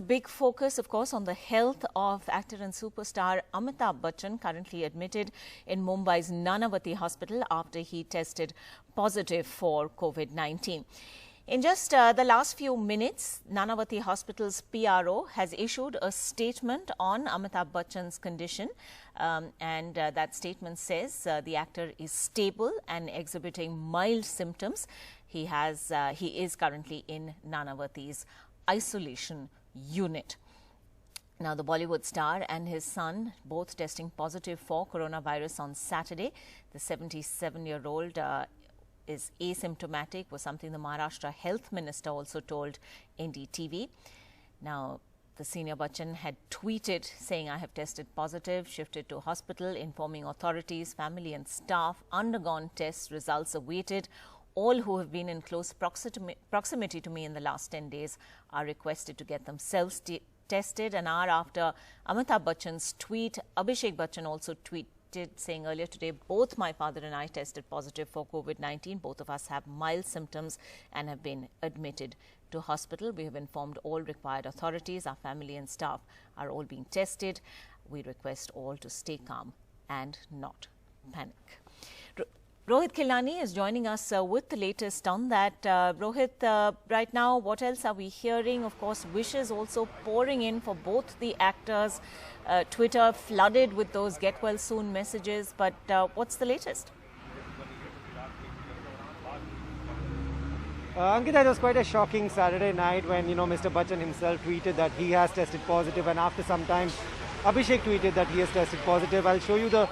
the big focus, of course, on the health of actor and superstar Amitabh Bachchan, currently admitted in Mumbai's Nanavati hospital after he tested positive for COVID-19. In just the last few minutes, Nanavati Hospital's PRO has issued a statement on Amitabh Bachchan's condition. That statement says the actor is stable and exhibiting mild symptoms. He is currently in Nanavati's isolation unit. Now, the Bollywood star and his son both testing positive for coronavirus on Saturday. The 77-year-old is asymptomatic, was something the Maharashtra Health Minister also told NDTV. Now, the senior Bachchan had tweeted saying, "I have tested positive, shifted to hospital, informing authorities, family and staff, undergone tests, results awaited. All who have been in close proximity to me in the last 10 days are requested to get themselves tested." An hour after Amitabh Bachchan's tweet, Abhishek Bachchan also tweeted saying earlier today, "Both my father and I tested positive for COVID-19. Both of us have mild symptoms and have been admitted to hospital. We have informed all required authorities. Our family and staff are all being tested. We request all to stay calm and not panic." Rohit Khilani is joining us with the latest on that. Rohit, right now, what else are we hearing? Of course, wishes also pouring in for both the actors. Twitter flooded with those get well soon messages. But what's the latest? Ankita, it was quite a shocking Saturday night when, Mr. Bachchan himself tweeted that he has tested positive, and after some time, Abhishek tweeted that he has tested positive. I'll show you the.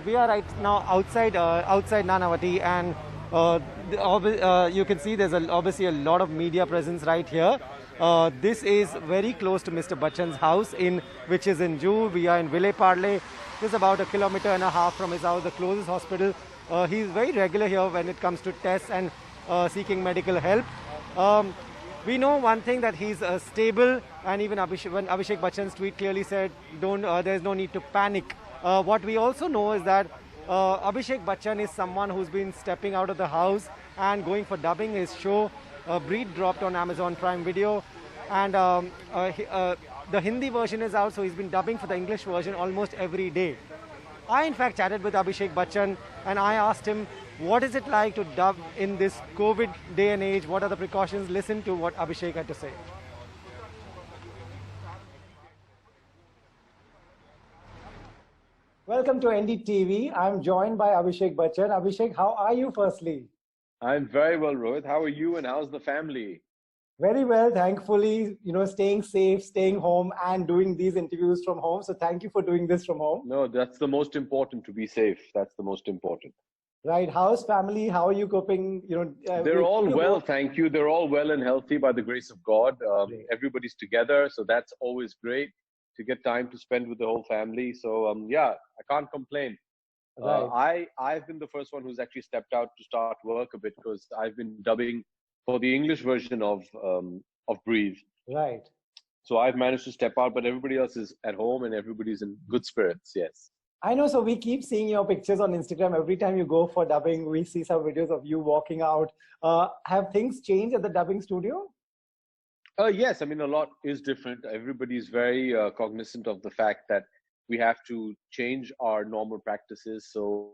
We are right now outside Nanavati, and you can see there's obviously a lot of media presence right here. This is very close to Mr. Bachchan's house, which is in Juhu. We are in Ville Parle. This is about 1.5 kilometers from his house, the closest hospital. He's very regular here when it comes to tests and seeking medical help. We know one thing, that he's stable, and even when Abhishek Bachchan's tweet clearly said, there's no need to panic. What we also know is that Abhishek Bachchan is someone who's been stepping out of the house and going for dubbing. His show, Breed, dropped on Amazon Prime Video, and the Hindi version is out, so he's been dubbing for the English version almost every day. I, in fact, chatted with Abhishek Bachchan, and I asked him, what is it like to dub in this COVID day and age? What are the precautions? Listen to what Abhishek had to say. Welcome to NDTV. I'm joined by Abhishek Bachchan. Abhishek, how are you firstly? I'm very well, Rohit. How are you and how's the family? Very well, thankfully, staying safe, staying home and doing these interviews from home. So thank you for doing this from home. No, that's the most important, to be safe. That's the most important. Right. How's family? How are you coping? They're all well, thank you. They're all well and healthy by the grace of God. Everybody's together, so that's always great to get time to spend with the whole family. So yeah, I can't complain. Right. I've been the first one who's actually stepped out to start work a bit, because I've been dubbing for the English version of Breathe. Right. So I've managed to step out, but everybody else is at home and everybody's in good spirits. Yes. I know. So we keep seeing your pictures on Instagram. Every time you go for dubbing, we see some videos of you walking out. Have things changed at the dubbing studio? Yes, I mean, a lot is different. Everybody's very cognizant of the fact that we have to change our normal practices. So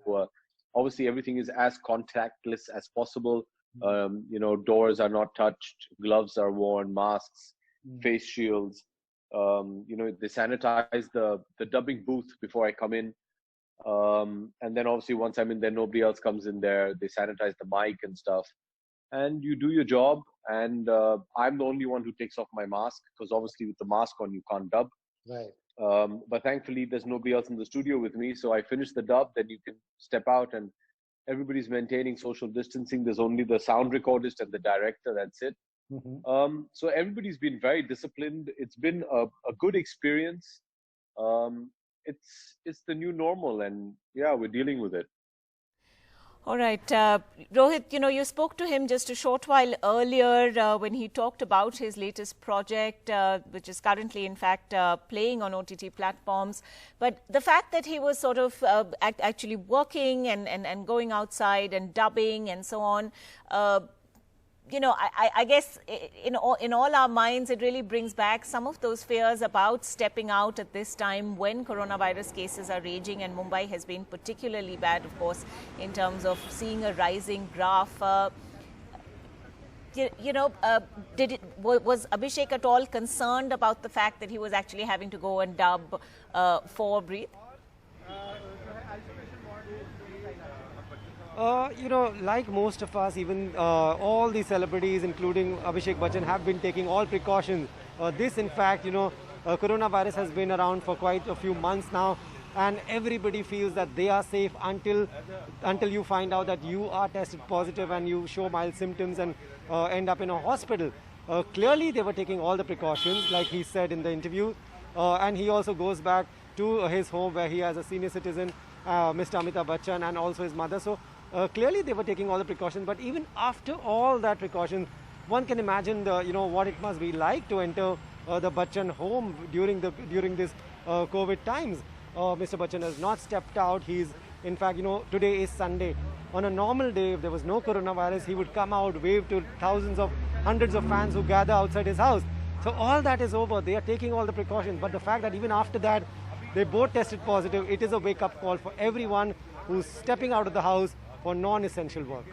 obviously everything is as contactless as possible. Doors are not touched, gloves are worn, masks, face shields. They sanitize the dubbing booth before I come in. And then obviously once I'm in there, nobody else comes in there. They sanitize the mic and stuff. And you do your job, and I'm the only one who takes off my mask, because obviously with the mask on, you can't dub. Right. But thankfully, there's nobody else in the studio with me, so I finish the dub, then you can step out, and everybody's maintaining social distancing. There's only the sound recordist and the director, that's it. So everybody's been very disciplined. It's been a good experience. It's the new normal, and yeah, we're dealing with it. All right. Rohit, you spoke to him just a short while earlier when he talked about his latest project, which is currently, in fact, playing on OTT platforms. But the fact that he was sort of actually working and going outside and dubbing and so on, you know, I guess in all our minds, it really brings back some of those fears about stepping out at this time when coronavirus cases are raging, and Mumbai has been particularly bad, of course, in terms of seeing a rising graph. Was Abhishek at all concerned about the fact that he was actually having to go and dub for Breathe? Like most of us, even all the celebrities, including Abhishek Bachchan, have been taking all precautions. This, in fact, coronavirus has been around for quite a few months now, and everybody feels that they are safe until you find out that you are tested positive and you show mild symptoms and end up in a hospital. Clearly, they were taking all the precautions, like he said in the interview, and he also goes back to his home where he has a senior citizen, Mr. Amitabh Bachchan, and also his mother. So clearly, they were taking all the precautions. But even after all that precautions, one can imagine what it must be like to enter the Bachchan home during this COVID times. Mr. Bachchan has not stepped out. He's, in fact, today is Sunday. On a normal day, if there was no coronavirus, he would come out, wave to hundreds of fans who gather outside his house. So all that is over. They are taking all the precautions. But the fact that even after that, they both tested positive, it is a wake-up call for everyone who's stepping out of the house for non-essential work.